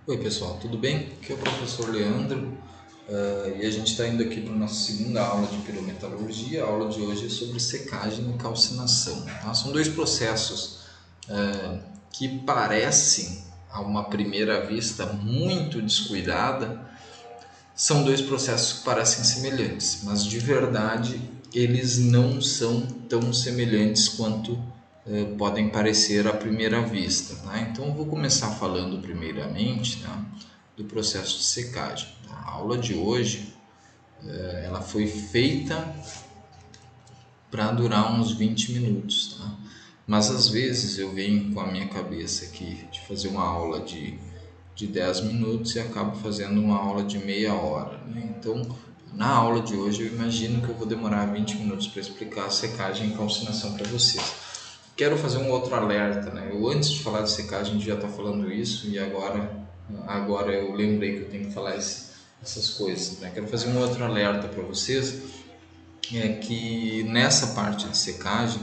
Oi pessoal, tudo bem? Aqui é o professor Leandro e a gente está indo aqui para a nossa segunda aula de pirometalurgia. A aula de hoje é sobre secagem e calcinação. Tá? São dois processos que parecem, a uma primeira vista, muito descuidada. São dois processos que parecem semelhantes, mas de verdade eles não são tão semelhantes quanto podem parecer à primeira vista. Tá? Então eu vou começar falando primeiramente, tá, do processo de secagem. A aula de hoje ela foi feita para durar uns 20 minutos, tá? Mas às vezes eu venho com a minha cabeça aqui de fazer uma aula de 10 minutos e acabo fazendo uma aula de meia hora, né? Então, na aula de hoje eu imagino que eu vou demorar 20 minutos para explicar a secagem e calcinação para vocês. Quero fazer um outro alerta, né? Eu antes de falar de secagem já estou falando isso e agora eu lembrei que eu tenho que falar essas coisas, né? Quero fazer um outro alerta para vocês, é que nessa parte de secagem,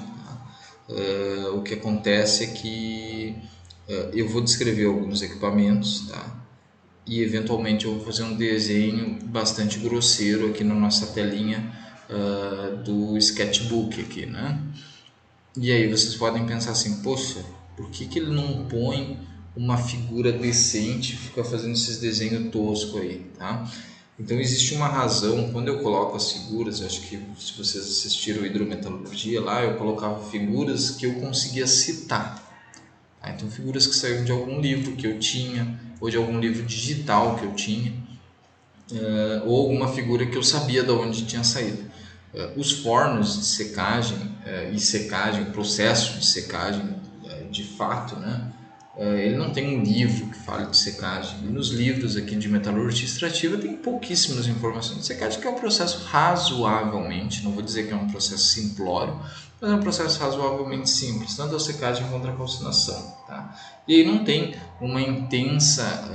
o que acontece é que eu vou descrever alguns equipamentos, tá? E eventualmente eu vou fazer um desenho bastante grosseiro aqui na nossa telinha do sketchbook aqui, né? E aí vocês podem pensar assim, poxa, por que ele não põe uma figura decente e fica fazendo esses desenhos toscos aí, tá? Então existe uma razão, quando eu coloco as figuras, acho que se vocês assistiram hidrometalurgia lá, eu colocava figuras que eu conseguia citar, tá? Então figuras que saíram de algum livro que eu tinha, ou de algum livro digital que eu tinha, ou alguma figura que eu sabia de onde tinha saído. Os fornos de secagem e secagem, o processo de secagem de fato, né? Ele não tem um livro que fale de secagem. E nos livros aqui de metalurgia extrativa tem pouquíssimas informações de secagem, que é um processo razoavelmente, não vou dizer que é um processo simplório, mas é um processo razoavelmente simples, tanto a secagem quanto a calcinação. Tá? E aí não tem uma intensa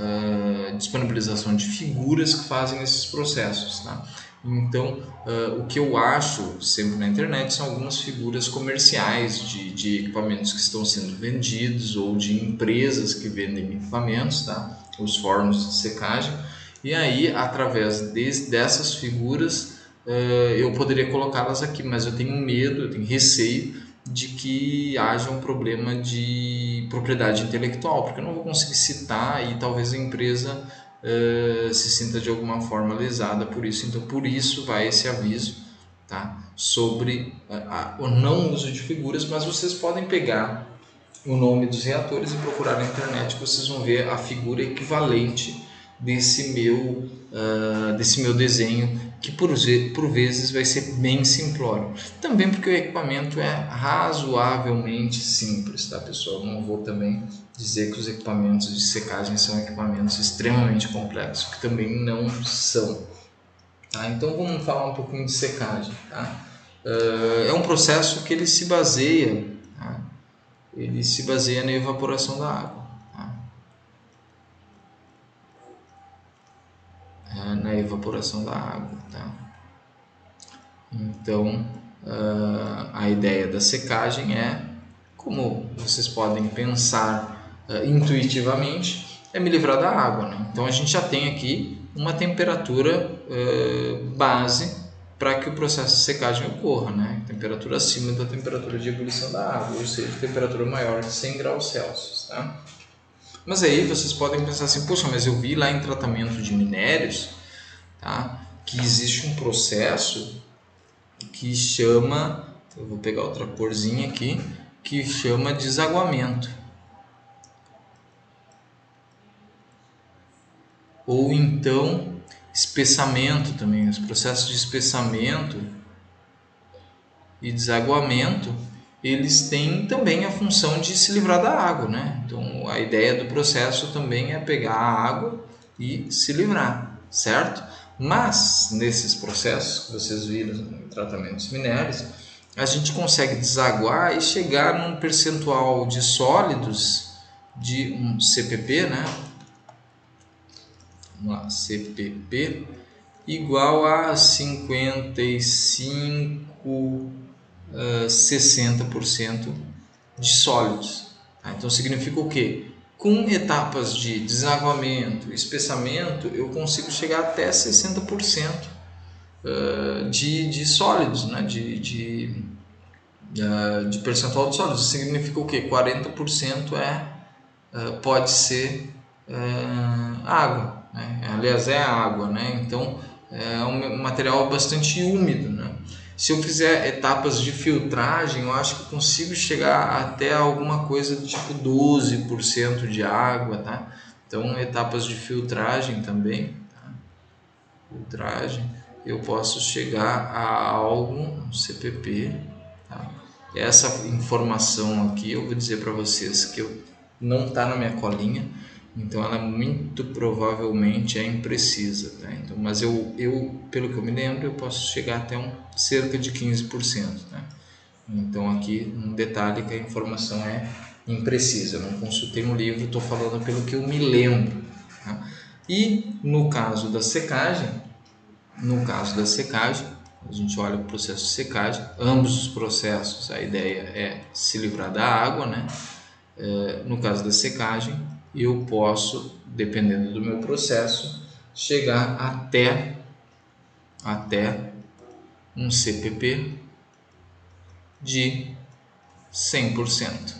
disponibilização de figuras que fazem esses processos. Tá? Então, o que eu acho sempre na internet são algumas figuras comerciais de equipamentos que estão sendo vendidos ou de empresas que vendem equipamentos, tá? Os fornos de secagem. E aí, através dessas figuras, eu poderia colocá-las aqui, mas eu tenho medo, eu tenho receio de que haja um problema de propriedade intelectual, porque eu não vou conseguir citar e talvez a empresa se sinta de alguma forma lesada por isso. Então, por isso vai esse aviso, tá? Sobre o não uso de figuras, mas vocês podem pegar o nome dos reatores e procurar na internet, que vocês vão ver a figura equivalente desse meu desenho, que por vezes vai ser bem simplório. Também porque o equipamento é razoavelmente simples, tá, pessoal? Não vou também dizer que os equipamentos de secagem são equipamentos extremamente complexos, que também não são. Tá? Então vamos falar um pouquinho de secagem. Tá? É um processo que tá? Ele se baseia na evaporação da água. Tá? Na evaporação da água. Tá? Então, a ideia da secagem é, como vocês podem pensar intuitivamente, é me livrar da água. Né? Então, a gente já tem aqui uma temperatura base para que o processo de secagem ocorra, né? Temperatura acima da temperatura de ebulição da água, ou seja, temperatura maior de 100 graus Celsius. Tá? Mas aí vocês podem pensar assim, poxa, mas eu vi lá em tratamento de minérios, tá, que existe um processo que chama, eu vou pegar outra corzinha aqui, que chama desaguamento. Ou então espessamento também, os processos de espessamento e desaguamento, eles têm também a função de se livrar da água, né? Então a ideia do processo também é pegar a água e se livrar, certo? Mas nesses processos que vocês viram em tratamentos minéreos, a gente consegue desaguar e chegar num percentual de sólidos de um CPP, né? Vamos lá, CPP igual a 55 60% de sólidos. Tá? Então significa o quê? Com etapas de desaguamento, espessamento, eu consigo chegar até 60% de sólidos, né? de percentual de sólidos. Isso significa o quê? 40% pode ser água, né? Aliás, é água, né? Então é um material bastante úmido, né? Se eu fizer etapas de filtragem, eu acho que eu consigo chegar até alguma coisa do tipo 12% de água, tá? Então, etapas de filtragem também, tá? Filtragem, eu posso chegar a algo, um CPP, tá? Essa informação aqui eu vou dizer para vocês que não está na minha colinha, então ela muito provavelmente é imprecisa, tá? Então, mas eu, pelo que eu me lembro, eu posso chegar até cerca de 15%, tá? Então aqui um detalhe que a informação é imprecisa, eu não consultei no livro, estou falando pelo que eu me lembro, tá? E no caso da secagem, a gente olha para o processo de secagem, ambos os processos, a ideia é se livrar da água, né? No caso da secagem, eu posso, dependendo do meu processo, chegar até um CPP de 100%.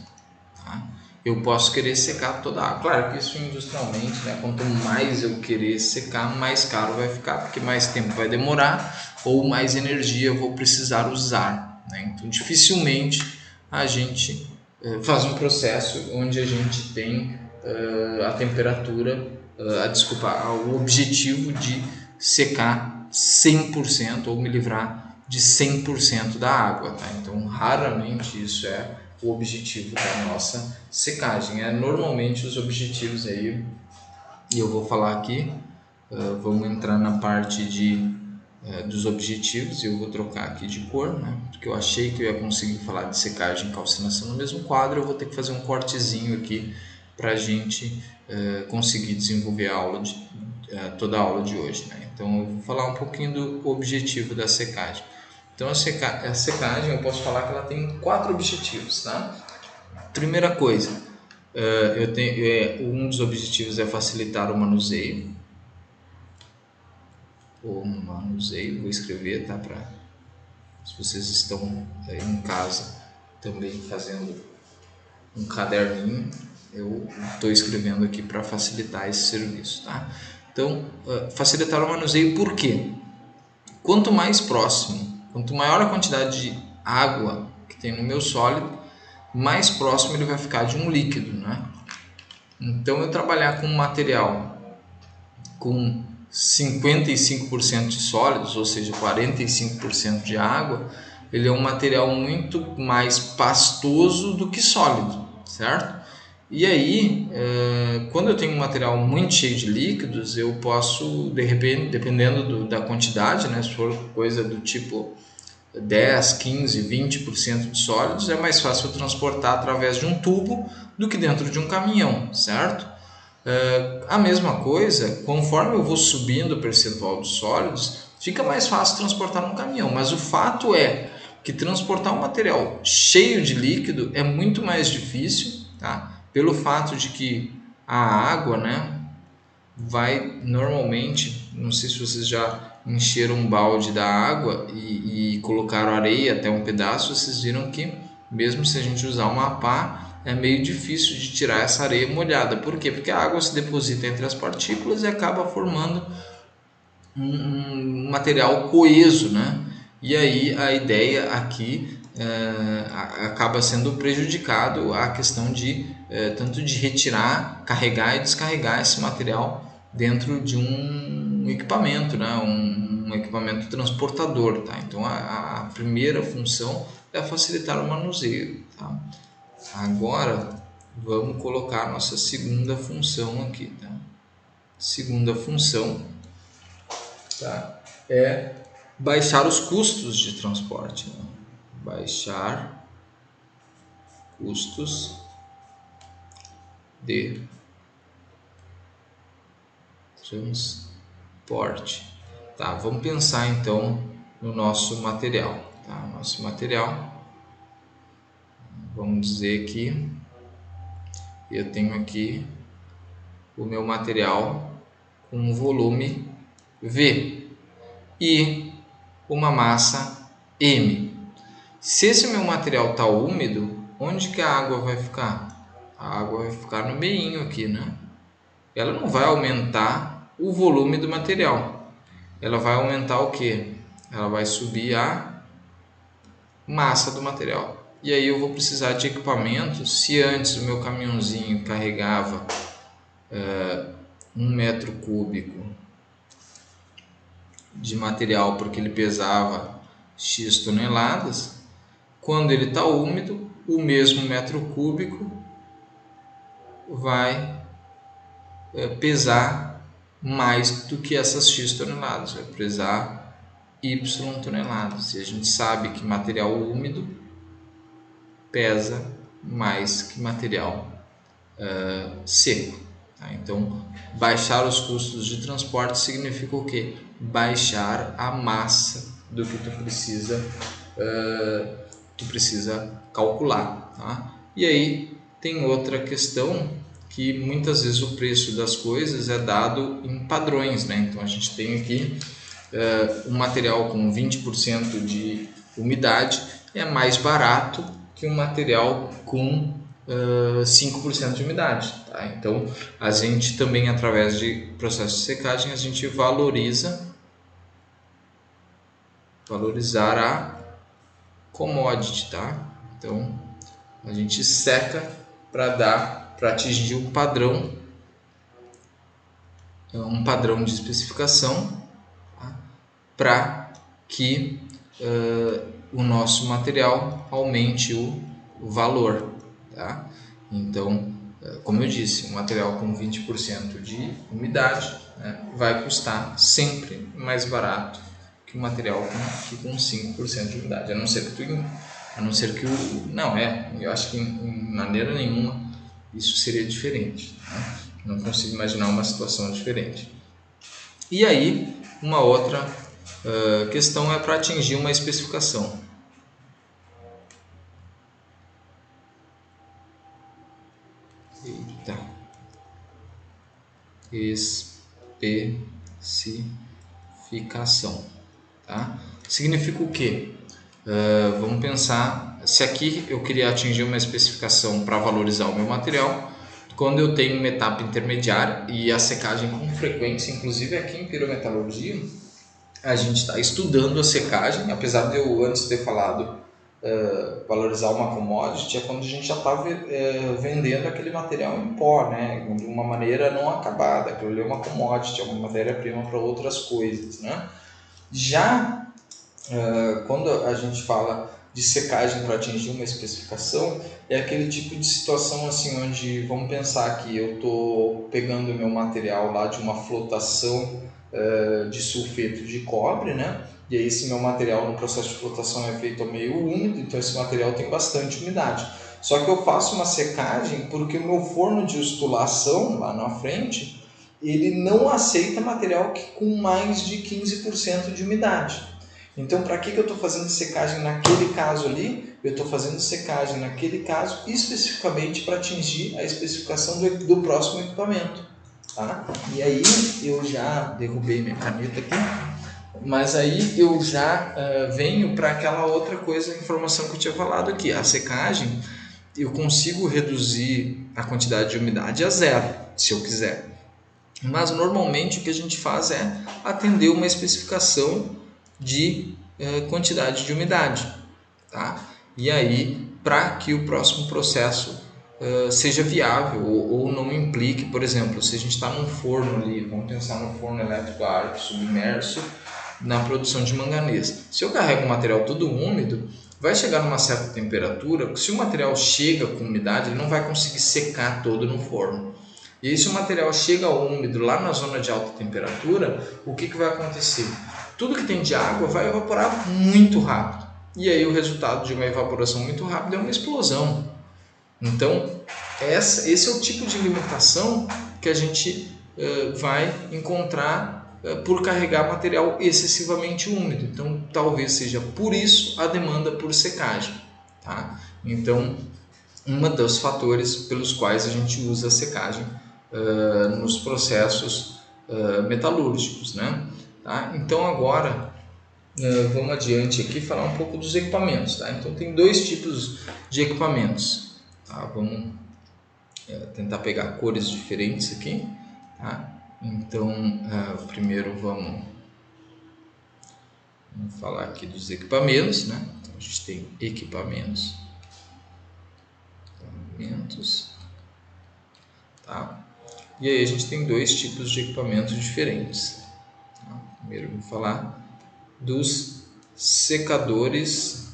Tá? Eu posso querer secar toda a água. Claro que isso industrialmente, né? Quanto mais eu querer secar, mais caro vai ficar, porque mais tempo vai demorar ou mais energia eu vou precisar usar, né? Então, dificilmente a gente faz um processo onde a gente tem a temperatura, o objetivo de secar 100% ou me livrar de 100% da água, tá? Então, raramente isso é o objetivo da nossa secagem. Normalmente os objetivos aí, e eu vou falar aqui, vamos entrar na parte dos objetivos, e eu vou trocar aqui de cor, né? Porque eu achei que eu ia conseguir falar de secagem e calcinação no mesmo quadro, eu vou ter que fazer um cortezinho aqui para a gente conseguir desenvolver a aula toda a aula de hoje, né? Então eu vou falar um pouquinho do objetivo da secagem. Então a secagem, eu posso falar que ela tem 4 objetivos, tá? Primeira coisa, um dos objetivos é facilitar o manuseio. Vou escrever, tá? Se vocês estão em casa também fazendo um caderninho, eu estou escrevendo aqui para facilitar esse serviço, tá? Então, facilitar o manuseio por quê? Quanto mais próximo, quanto maior a quantidade de água que tem no meu sólido, mais próximo ele vai ficar de um líquido, né? Então, eu trabalhar com um material com 55% de sólidos, ou seja, 45% de água, ele é um material muito mais pastoso do que sólido, certo? E aí, quando eu tenho um material muito cheio de líquidos, eu posso, de repente, dependendo da quantidade, né, se for coisa do tipo 10, 15, 20% de sólidos, é mais fácil transportar através de um tubo do que dentro de um caminhão, certo? A mesma coisa, conforme eu vou subindo o percentual de sólidos, fica mais fácil transportar num caminhão, mas o fato é que transportar um material cheio de líquido é muito mais difícil, tá? Pelo fato de que a água, né, vai normalmente, não sei se vocês já encheram um balde da água e colocaram areia até um pedaço, vocês viram que mesmo se a gente usar uma pá, é meio difícil de tirar essa areia molhada. Por quê? Porque a água se deposita entre as partículas e acaba formando um material coeso, né? E aí a ideia aqui acaba sendo prejudicado a questão de tanto de retirar, carregar e descarregar esse material dentro de um equipamento, né? Um equipamento transportador, tá? Então a primeira função é facilitar o manuseio, tá? Agora vamos colocar a nossa segunda função aqui, tá? Segunda função, tá? É baixar os custos de transporte, né? Baixar custos de transporte. Tá, vamos pensar então no nosso material, tá? Nosso material, vamos dizer que eu tenho aqui o meu material com um volume V e uma massa M. Se esse meu material está úmido, onde que a água vai ficar? A água vai ficar no meinho aqui, né? Ela não vai aumentar o volume do material. Ela vai aumentar o quê? Ela vai subir a massa do material. E aí eu vou precisar de equipamento. Se antes o meu caminhãozinho carregava 1 metro cúbico de material porque ele pesava X toneladas, quando ele está úmido, o mesmo metro cúbico vai pesar mais do que essas X toneladas, vai pesar Y toneladas. E a gente sabe que material úmido pesa mais que material seco. Tá? Então, baixar os custos de transporte significa o quê? Baixar a massa do que tu precisa calcular. Tá? E aí tem outra questão, que muitas vezes o preço das coisas é dado em padrões, né? Então a gente tem aqui um material com 20% de umidade é mais barato que um material com 5% de umidade. Tá? Então a gente também, através de processo de secagem, a gente valorizar a commodity, tá? Então a gente seca para atingir um padrão de especificação, tá? Para que o nosso material aumente o valor, tá? Então, como eu disse, um material com 20% de umidade, né, vai custar sempre mais barato que um material com 5% de umidade, eu acho que em maneira nenhuma isso seria diferente, né? Não consigo imaginar uma situação diferente. E aí, uma outra questão é para atingir uma especificação. Especificação, tá? Significa o quê? Vamos pensar, se aqui eu queria atingir uma especificação para valorizar o meu material, quando eu tenho uma etapa intermediária e a secagem com frequência, inclusive aqui em pirometalurgia, a gente está estudando a secagem, apesar de eu antes ter falado valorizar uma commodity, é quando a gente já está vendendo aquele material em pó, né? De uma maneira não acabada, aquilo ali é uma commodity, é uma matéria-prima para outras coisas, né? Já quando a gente fala de secagem para atingir uma especificação, é aquele tipo de situação assim, onde vamos pensar que eu estou pegando o meu material lá de uma flotação de sulfeto de cobre, né? E aí esse meu material no processo de flotação é feito meio úmido, então esse material tem bastante umidade. Só que eu faço uma secagem porque o meu forno de ustulação lá na frente, ele não aceita material com mais de 15% de umidade. Então, para que eu estou fazendo secagem naquele caso ali? Eu estou fazendo secagem naquele caso especificamente para atingir a especificação do próximo equipamento. Tá? E aí eu já derrubei minha caneta aqui, mas aí eu já venho para aquela outra coisa, a informação que eu tinha falado aqui. A secagem, eu consigo reduzir a quantidade de umidade a zero, se eu quiser. Mas normalmente o que a gente faz é atender uma especificação de quantidade de umidade, tá? E aí, para que o próximo processo seja viável ou não implique, por exemplo, se a gente está num forno ali, vamos pensar no forno elétrico a ar submerso na produção de manganês. Se eu carrego o material todo úmido, vai chegar numa certa temperatura, se o material chega com umidade, ele não vai conseguir secar todo no forno. E aí, se o material chega úmido lá na zona de alta temperatura, o que vai acontecer? Tudo que tem de água vai evaporar muito rápido. E aí o resultado de uma evaporação muito rápida é uma explosão. Então, esse é o tipo de limitação que a gente vai encontrar por carregar material excessivamente úmido. Então, talvez seja por isso a demanda por secagem. Tá? Então, um dos fatores pelos quais a gente usa a secagem nos processos metalúrgicos, né? Tá? Então agora vamos adiante aqui falar um pouco dos equipamentos, tá? Então tem dois tipos de equipamentos, tá? Vamos tentar pegar cores diferentes aqui, tá? Então primeiro vamos falar aqui dos equipamentos, né? Então a gente tem equipamentos, tá? E aí a gente tem dois tipos de equipamentos diferentes. Tá? Primeiro vamos falar dos secadores,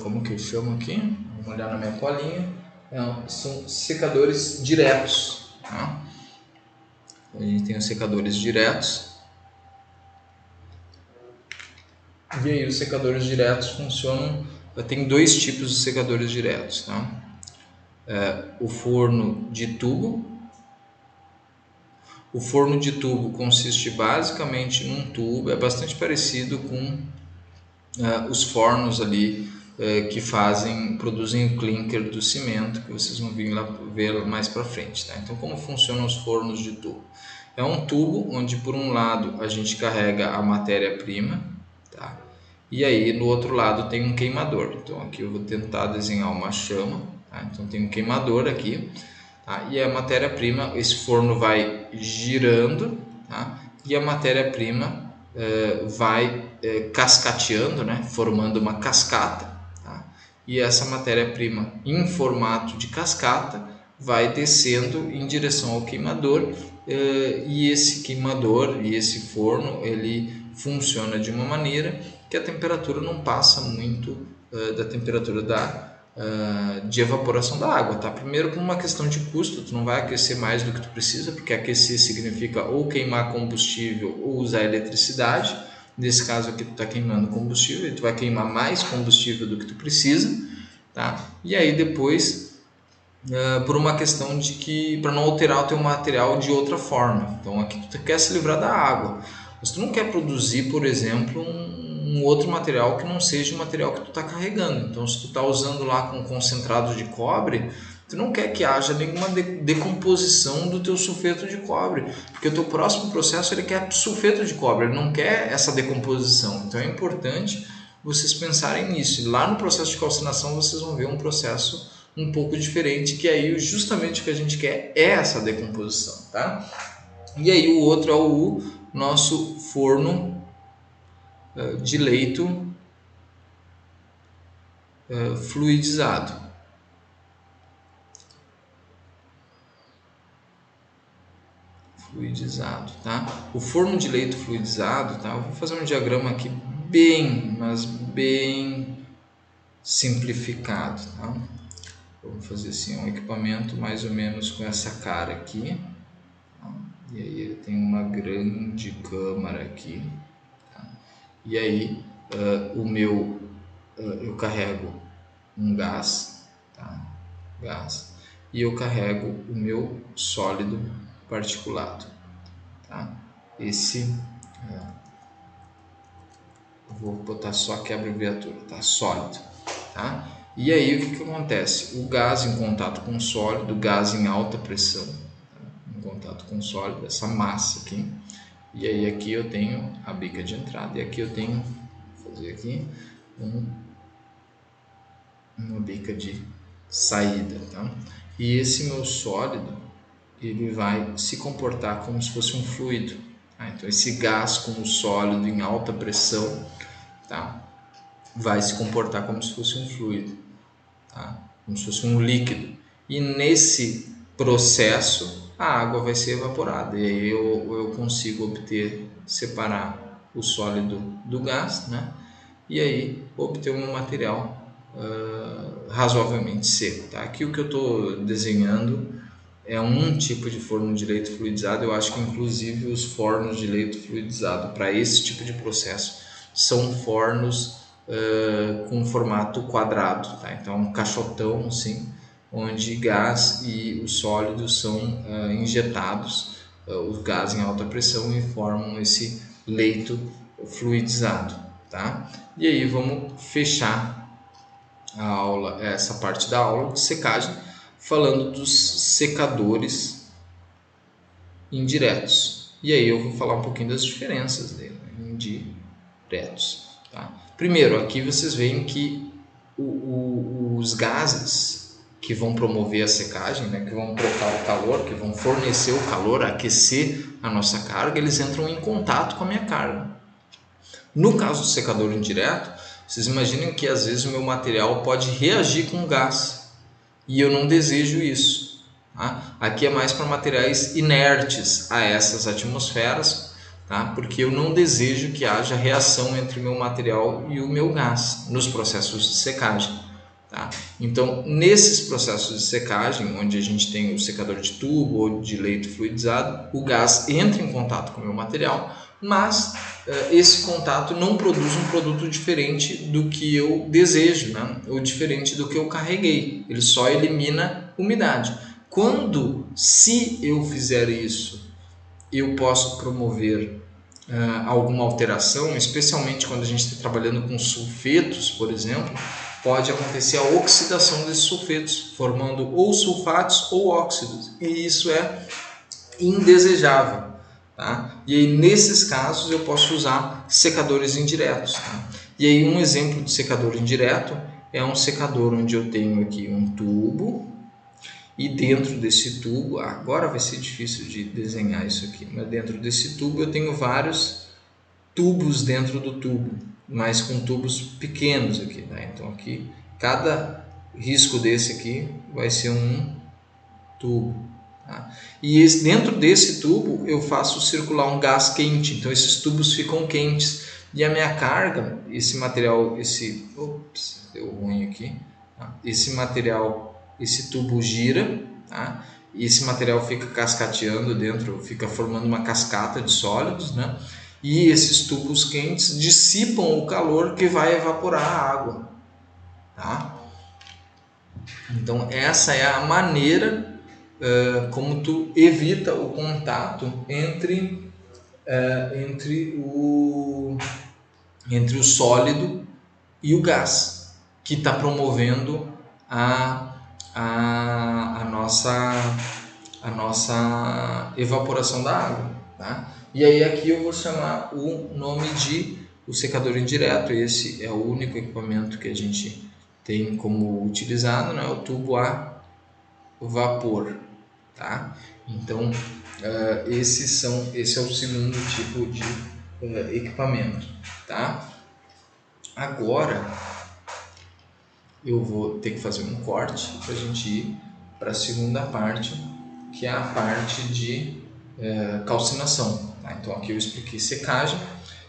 como que eu chamo aqui? Vamos olhar na minha colinha. São secadores diretos. Tá? A gente tem os secadores diretos. E aí os secadores diretos funcionam. Tem dois tipos de secadores diretos. Tá? O forno de tubo. O forno de tubo consiste basicamente num tubo, é bastante parecido com os fornos ali que produzem o clinker do cimento, que vocês vão ver mais para frente. Tá? Então, como funcionam os fornos de tubo? É um tubo onde por um lado a gente carrega a matéria-prima, tá? E aí no outro lado tem um queimador. Então aqui eu vou tentar desenhar uma chama, tá? Então tem um queimador aqui, tá? E a matéria-prima, esse forno vai girando, tá? E a matéria-prima vai cascateando, né? Formando uma cascata, tá? E essa matéria-prima em formato de cascata vai descendo em direção ao queimador, e esse queimador e esse forno ele funciona de uma maneira que a temperatura não passa muito da temperatura de evaporação da água, tá? Primeiro, por uma questão de custo, tu não vai aquecer mais do que tu precisa, porque aquecer significa ou queimar combustível ou usar eletricidade. Nesse caso aqui tu está queimando combustível e tu vai queimar mais combustível do que tu precisa, tá? E aí depois por uma questão de que para não alterar o teu material de outra forma. Então aqui tu quer se livrar da água, mas tu não quer produzir, por exemplo, um outro material que não seja o material que tu está carregando. Então se tu está usando lá com concentrado de cobre, tu não quer que haja nenhuma decomposição do teu sulfeto de cobre, porque o teu próximo processo ele quer sulfeto de cobre, ele não quer essa decomposição. Então é importante vocês pensarem nisso. E lá no processo de calcinação vocês vão ver um processo um pouco diferente, que aí justamente o que a gente quer é essa decomposição, tá? E aí o outro é o nosso forno de leito fluidizado. Tá? O forno de leito fluidizado, tá? Eu vou fazer um diagrama aqui mas bem simplificado, tá? Vamos fazer assim, um equipamento mais ou menos com essa cara aqui, tá? E aí ele tem uma grande câmara aqui, tá? E aí eu carrego um gás, tá? E eu carrego o meu sólido particulado, tá? Vou botar só aqui a abreviatura, tá? Sólido, tá? E aí o que acontece? O gás em contato com o sólido, gás em alta pressão, tá? Em contato com o sólido, essa massa aqui. E aí aqui eu tenho a bica de entrada e aqui eu tenho, vou fazer aqui, uma bica de saída, tá? E esse meu sólido, ele vai se comportar como se fosse um fluido, tá? Então esse gás com o sólido em alta pressão, tá? Vai se comportar como se fosse um fluido, tá? Como se fosse um líquido. E nesse processo a água vai ser evaporada e aí eu consigo separar o sólido do gás, né? E aí obter um material razoavelmente seco, tá? Aqui o que eu estou desenhando é um tipo de forno de leito fluidizado. Eu acho que inclusive os fornos de leito fluidizado para esse tipo de processo são fornos com formato quadrado, tá? Então um caixotão assim, onde gás e os sólidos são injetados, o gás em alta pressão, e formam esse leito fluidizado, tá? E aí vamos fechar a aula, essa parte da aula de secagem, falando dos secadores indiretos. E aí eu vou falar um pouquinho das diferenças dele, indiretos. Tá? Primeiro, aqui vocês veem que os gases que vão promover a secagem, né, que vão trocar o calor, que vão fornecer o calor, aquecer a nossa carga, eles entram em contato com a minha carga. No caso do secador indireto, vocês imaginem que às vezes o meu material pode reagir com o gás e eu não desejo isso. Tá? Aqui é mais para materiais inertes a essas atmosferas, tá? Porque eu não desejo que haja reação entre o meu material e o meu gás nos processos de secagem. Tá? Então, nesses processos de secagem, onde a gente tem o secador de tubo ou de leito fluidizado, o gás entra em contato com o meu material, mas esse contato não produz um produto diferente do que eu desejo, né? Ou diferente do que eu carreguei. Ele só elimina umidade. Se eu fizer isso, eu posso promover alguma alteração, especialmente quando a gente está trabalhando com sulfetos, por exemplo, pode acontecer a oxidação desses sulfetos, formando ou sulfatos ou óxidos, e isso é indesejável. Tá? E aí, nesses casos, eu posso usar secadores indiretos. Tá? E aí, um exemplo de secador indireto é um secador onde eu tenho aqui um tubo, e dentro desse tubo, agora vai ser difícil de desenhar isso aqui, mas dentro desse tubo eu tenho vários tubos dentro do tubo, mas com tubos pequenos aqui. Tá? Então aqui, cada risco desse aqui vai ser um tubo. Tá? E dentro desse tubo eu faço circular um gás quente, então esses tubos ficam quentes. E a minha carga, esse material, deu ruim aqui, tá? Esse material, esse tubo gira, tá? E esse material fica cascateando dentro, fica formando uma cascata de sólidos, né? E esses tubos quentes dissipam o calor que vai evaporar a água. Tá? Então essa é a maneira como tu evita o contato entre o sólido e o gás, que está promovendo a nossa evaporação da água. Tá? E aí aqui eu vou chamar o nome de o secador indireto. Esse é o único equipamento que a gente tem como utilizado, né? O tubo a vapor. Tá? Então esse é o segundo tipo de equipamento. Tá? Agora eu vou ter que fazer um corte para a gente ir para a segunda parte, que é a parte de calcinação. Tá? Então aqui eu expliquei secagem,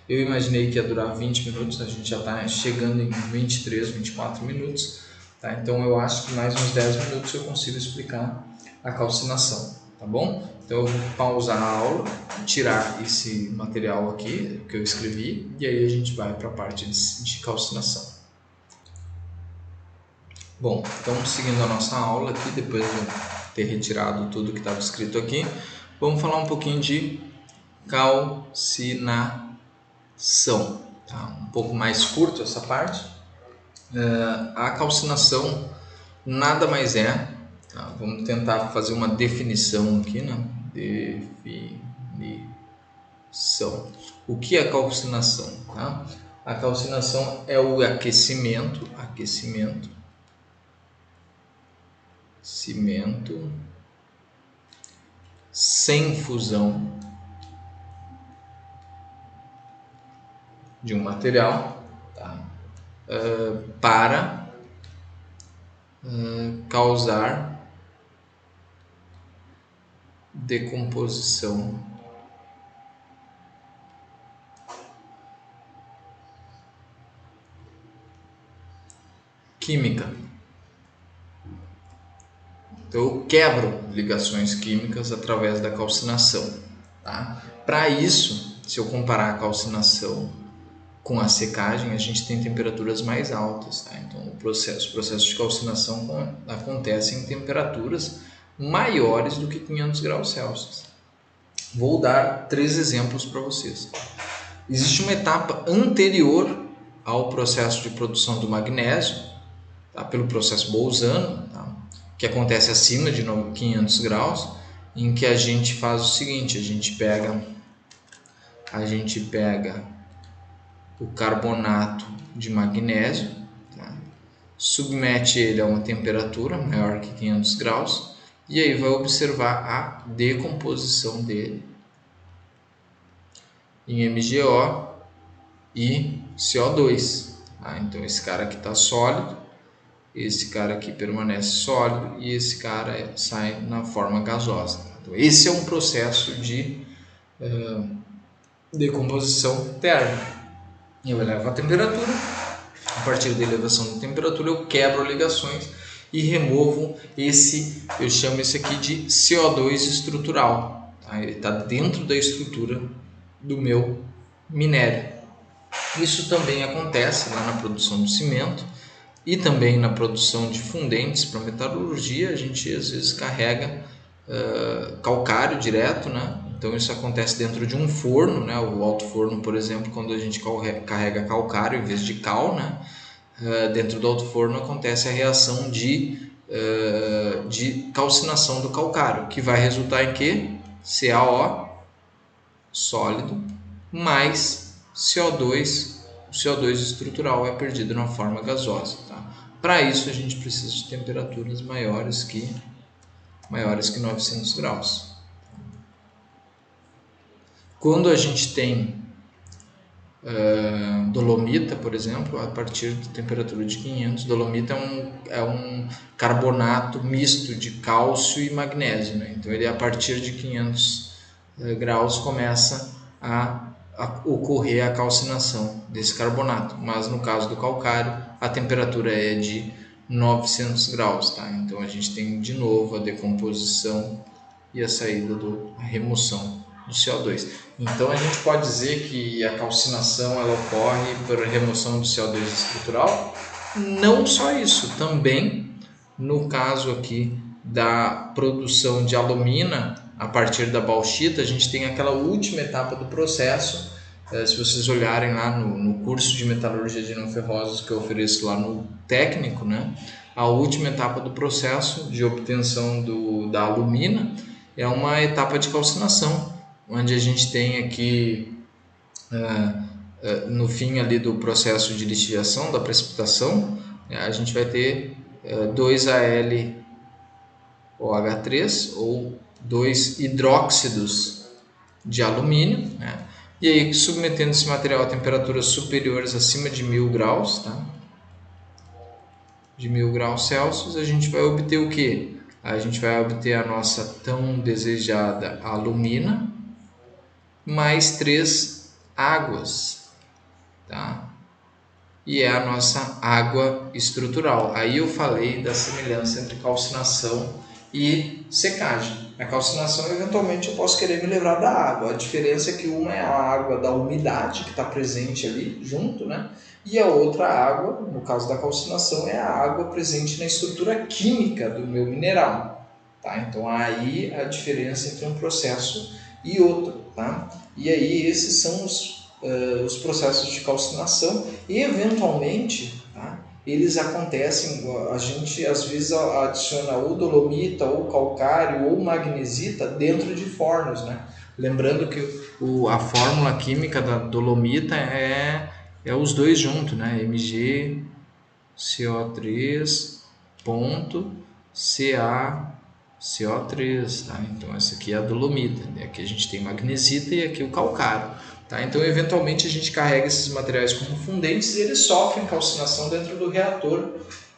eu imaginei que ia durar 20 minutos, a gente já está chegando em 23, 24 minutos, tá? Então eu acho que mais uns 10 minutos eu consigo explicar a calcinação, tá bom? Então eu vou pausar a aula, tirar esse material aqui que eu escrevi e aí a gente vai para a parte de calcinação. Bom, então seguindo a nossa aula aqui, depois de eu ter retirado tudo que estava escrito aqui, vamos falar um pouquinho de calcinação. Tá? Um pouco mais curto essa parte. A calcinação nada mais é, tá? Vamos tentar fazer uma definição aqui, né? Definição. O que é calcinação? Tá? A calcinação é o aquecimento sem fusão de um material, tá? Para causar decomposição química. Então eu quebro ligações químicas através da calcinação. Tá? Para isso, se eu comparar a calcinação com a secagem, a gente tem temperaturas mais altas. Tá? Então o processo de calcinação acontece em temperaturas maiores do que 500 graus Celsius. Vou dar 3 exemplos para vocês. Existe uma etapa anterior ao processo de produção do magnésio, tá? Pelo processo bolzano, tá? que acontece acima de 500 graus, em que a gente faz o seguinte, a gente pega o carbonato de magnésio, tá? Submete ele a uma temperatura maior que 500 graus e aí vai observar a decomposição dele em MgO e CO2. Tá? Então esse cara aqui está sólido, esse cara aqui permanece sólido e esse cara sai na forma gasosa. Então, esse é um processo de decomposição térmica. Eu elevo a temperatura, a partir da elevação da temperatura eu quebro ligações e removo esse, eu chamo esse aqui de CO2 estrutural. Tá? Ele está dentro da estrutura do meu minério. Isso também acontece lá na produção do cimento e também na produção de fundentes para metalurgia. A gente às vezes carrega calcário direto, né? Então isso acontece dentro de um forno, né? O alto forno, por exemplo, quando a gente carrega calcário em vez de cal, né? Dentro do alto forno acontece a reação de calcinação do calcário, que vai resultar em que? CaO sólido mais CO2, o CO2 estrutural é perdido na forma gasosa. Tá? Para isso a gente precisa de temperaturas maiores que 900 graus. Quando a gente tem dolomita, por exemplo, a partir de temperatura de 500, dolomita é um carbonato misto de cálcio e magnésio, né? Então ele a partir de 500 graus começa a ocorrer a calcinação desse carbonato, mas no caso do calcário a temperatura é de 900 graus, tá? Então a gente tem de novo a decomposição e a saída a remoção do CO2. Então a gente pode dizer que a calcinação ela ocorre por remoção do CO2 estrutural. Não só isso, também no caso aqui da produção de alumina a partir da bauxita, a gente tem aquela última etapa do processo. Se vocês olharem lá no curso de metalurgia de não ferrosos que eu ofereço lá no técnico, né? A última etapa do processo de obtenção da alumina é uma etapa de calcinação, onde a gente tem aqui no fim ali do processo de lixiviação, da precipitação, a gente vai ter 2AlOH3 ou 2 hidróxidos de alumínio, né? E aí submetendo esse material a temperaturas superiores acima de 1000 graus, tá? De 1000 graus Celsius, a gente vai obter o que? A gente vai obter a nossa tão desejada alumina mais 3 águas, tá? E é a nossa água estrutural. Aí eu falei da semelhança entre calcinação e secagem. A calcinação, eventualmente, eu posso querer me livrar da água. A diferença é que uma é a água da umidade, que está presente ali junto, né? E a outra água, no caso da calcinação, é a água presente na estrutura química do meu mineral. Tá? Então, aí a diferença entre um processo e outro. Tá? E aí, esses são os processos de calcinação e, eventualmente, tá? Eles acontecem, a gente às vezes adiciona ou dolomita, ou calcário, ou magnesita dentro de fornos, né? Lembrando que a fórmula química da dolomita é os dois juntos, né? MgCO3 ponto CaCO3, tá? Então essa aqui é a dolomita, né? Aqui a gente tem magnesita e aqui o calcário. Tá? Então, eventualmente, a gente carrega esses materiais como fundentes e eles sofrem calcinação dentro do reator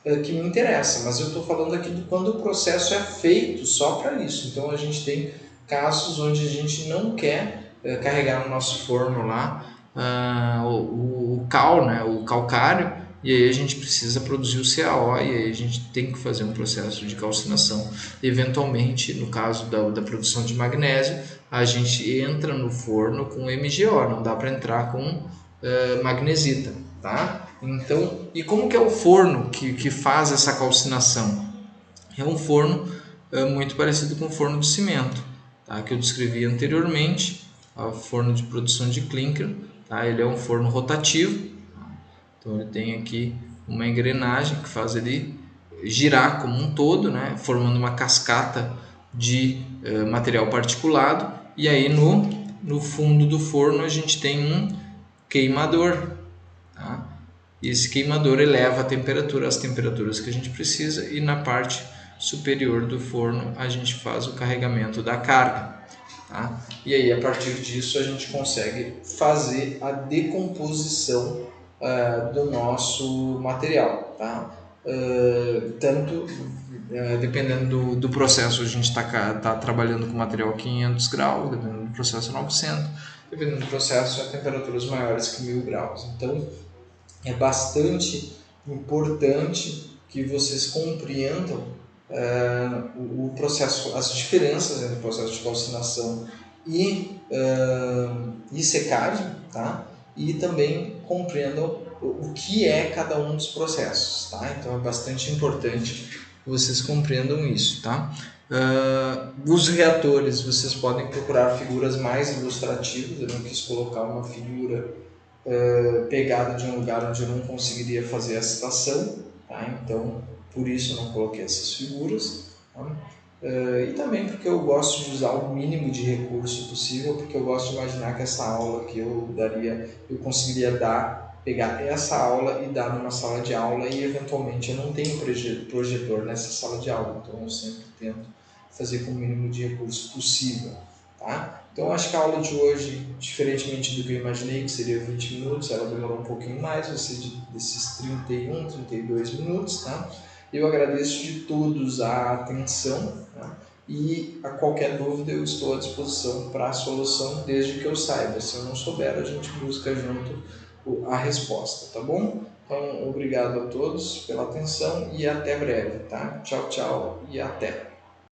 que me interessa. Mas eu estou falando aqui de quando o processo é feito só para isso. Então, a gente tem casos onde a gente não quer carregar no nosso forno lá o cal, né, o calcário, e aí a gente precisa produzir o CaO e aí a gente tem que fazer um processo de calcinação. Eventualmente, no caso da produção de magnésio, a gente entra no forno com MgO, não dá para entrar com magnesita, tá? Então, e como que é o forno que faz essa calcinação? É um forno muito parecido com o forno de cimento, tá? Que eu descrevi anteriormente, o forno de produção de clinker, tá? Ele é um forno rotativo, tá? Então ele tem aqui uma engrenagem que faz ele girar como um todo, né, formando uma cascata de material particulado, e aí no fundo do forno a gente tem um queimador, tá? E esse queimador eleva a temperatura às temperaturas que a gente precisa, e na parte superior do forno a gente faz o carregamento da carga, tá? E aí a partir disso a gente consegue fazer a decomposição do nosso material, tá? Tanto dependendo do processo, a gente está trabalhando com material 500 graus, dependendo do processo 900, dependendo do processo a temperaturas maiores que 1000 graus. Então é bastante importante que vocês compreendam o processo, as diferenças entre o processo de calcinação e secagem, tá? E também compreendam o que é cada um dos processos, tá? Então é bastante importante que vocês compreendam isso, tá? Os reatores, vocês podem procurar figuras mais ilustrativas. Eu não quis colocar uma figura pegada de um lugar onde eu não conseguiria fazer a citação, tá? Então por isso eu não coloquei essas figuras, tá? E também porque eu gosto de usar o mínimo de recurso possível, porque eu gosto de imaginar que essa aula que eu daria, eu conseguiria pegar essa aula e dar numa sala de aula, e eventualmente eu não tenho projetor nessa sala de aula, então eu sempre tento fazer com o mínimo de recurso possível, tá? Então acho que a aula de hoje, diferentemente do que eu imaginei, que seria 20 minutos, ela demorou um pouquinho mais, vai ser desses 31, 32 minutos, tá? Eu agradeço de todos a atenção, tá? E a qualquer dúvida eu estou à disposição para a solução, desde que eu saiba. Se eu não souber, a gente busca junto a resposta, tá bom? Então, obrigado a todos pela atenção e até breve, tá? Tchau, tchau e até!